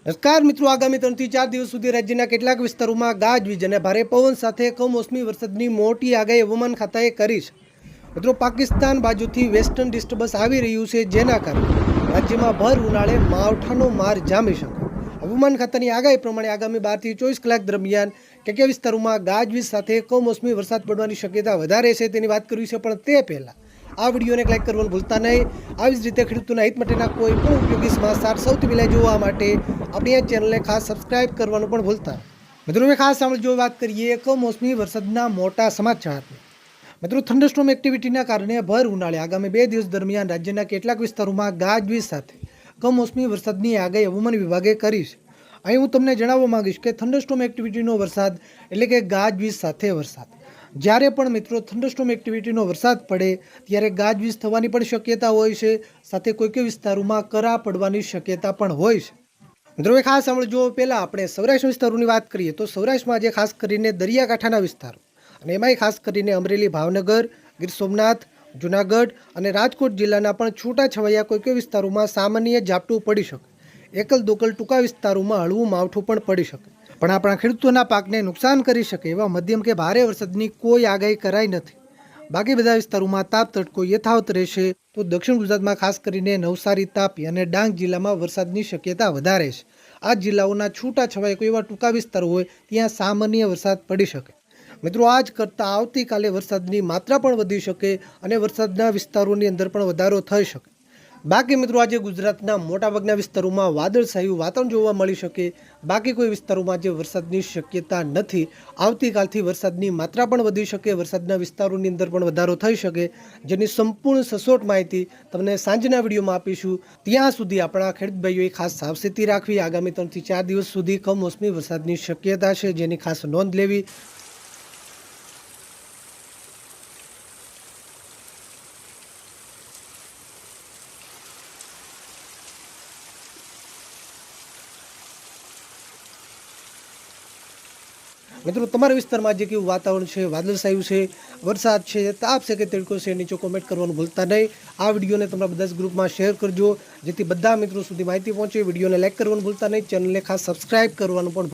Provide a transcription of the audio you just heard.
નમસ્કાર મિત્રો, આગામી 3 થી 4 દિવસ સુધી રાજ્યના કેટલાક વિસ્તારોમાં ગાજવીજ અને ભારે પવન સાથે કમોસમી વરસાદની મોટી આગાહી હવામાન ખાતાએ કરી છે। મિત્રો, પાકિસ્તાન બાજુથી વેસ્ટર્ન ડિસ્ટર્બન્સ આવી રહ્યું છે, જેના કારણે રાજ્યમાં ભર ઉનાળે માવઠાનો માર જામી શકે। હવામાન ખાતાની આગાહી પ્રમાણે આગામી 12 થી 24 કલાક દરમિયાન કયા વિસ્તારોમાં ગાજવીજ સાથે કમોસમી વરસાદ પડવાની શક્યતા વધારે છે તેની વાત કરવી છે। પણ તે પહેલાં આ વિડીયોને લાઈક કરવાનું ભૂલતા નહીં। આવી જ રીતે ખેડૂતોના હિત માટેના કોઈ પણ ઉપયોગી સમાચાર સૌથી પહેલાં જોવા માટે આપણી આ ચેનલને ખાસ સબસ્ક્રાઇબ કરવાનું પણ ભૂલતા નહીં। મિત્રો, હવે ખાસ સાંભળજો, વાત કરીએ કમોસમી વરસાદના મોટા સમાચારની। મિત્રો, થંડરસ્ટોર્મ એક્ટિવિટીના કારણે ભર ઉનાળે આગામી 2 દિવસ દરમિયાન રાજ્યના કેટલાક વિસ્તારોમાં ગાજવીજ સાથે કમોસમી વરસાદની આગાહી હવામાન વિભાગે કરી છે। અહીં હું તમને જણાવવા માંગીશ કે થંડરસ્ટોર્મ એક્ટિવિટીનો વરસાદ એટલે કે ગાજવીજ સાથે વરસાદ। જ્યારે પણ મિત્રો થંડરસ્ટોર્મ એક્ટિવિટીનો વરસાદ પડે ત્યારે ગાજવીજ થવાની પણ શક્યતા હોય છે, સાથે કોઈ વિસ્તારોમાં કરા પડવાની શક્યતા પણ હોય છે। મિત્રો, એ ખાસ સાંભળજો, પહેલાં આપણે સૌરાષ્ટ્ર વિસ્તારોની વાત કરીએ તો સૌરાષ્ટ્રમાં આજે ખાસ કરીને દરિયાકાંઠાના વિસ્તારો અને એમાંય ખાસ કરીને અમરેલી, ભાવનગર, ગીર સોમનાથ, જૂનાગઢ અને રાજકોટ જિલ્લાના પણ છૂટાછવાયા કોઈ વિસ્તારોમાં સામાન્ય ઝાપટું પડી શકે। એકલ દોકલ ટૂંકા વિસ્તારોમાં હળવું માવઠું પણ પડી શકે, પણ આપણા ખેડૂતોના પાકને નુકસાન કરી શકે એવા મધ્યમ કે ભારે વરસાદની કોઈ આગાહી કરાઈ નથી। બાકી બધા વિસ્તારોમાં તાપ તડકો યથાવત રહેશે, તો દક્ષિણ ગુજરાતમાં ખાસ કરીને નવસારી, તાપી અને ડાંગ જિલ્લામાં વરસાદની શક્યતા વધારે છે। આ જિલ્લાઓના છૂટાછવાયા કોઈ એવા ટૂંકા વિસ્તારો હોય ત્યાં સામાન્ય વરસાદ પડી શકે। મિત્રો, આજ કરતાં આવતીકાલે વરસાદની માત્રા પણ વધી શકે અને વરસાદના વિસ્તારોની અંદર પણ વધારો થઈ શકે। બાકી મિત્રો, આજે ગુજરાતના મોટાભાગના વિસ્તારોમાં વાદળછાયું વાતાવરણ જોવા મળી શકે। બાકી કોઈ વિસ્તારોમાં આજે વરસાદની શક્યતા નથી। આવતીકાલથી વરસાદની માત્રા પણ વધી શકે, વરસાદના વિસ્તારોની અંદર પણ વધારો થઈ શકે, જેની સંપૂર્ણ સચોટ માહિતી તમને સાંજના વિડીયોમાં આપીશું। ત્યાં સુધી આપણા ખેડૂત ભાઈઓએ ખાસ સાવચેતી રાખવી। આગામી 3 થી 4 દિવસ સુધી કમોસમી વરસાદની શક્યતા છે, જેની ખાસ નોંધ લેવી। મિત્રો, તમારા વિસ્તારમાં જે કેવું વાતાવરણ છે, વાદળછાયું છે, વરસાદ છે, તાપ છે કે તડકો છે, નીચે કોમેન્ટ કરવાનું ભૂલતા નહીં। આ વિડીયોને તમારા બધા જ ગ્રુપમાં શેર કરજો, જેથી બધા મિત્રો સુધી માહિતી પહોંચે। વિડીયોને લાઈક કરવાનું ભૂલતા નહીં, ચેનલને ખાસ સબસ્ક્રાઇબ કરવાનું પણ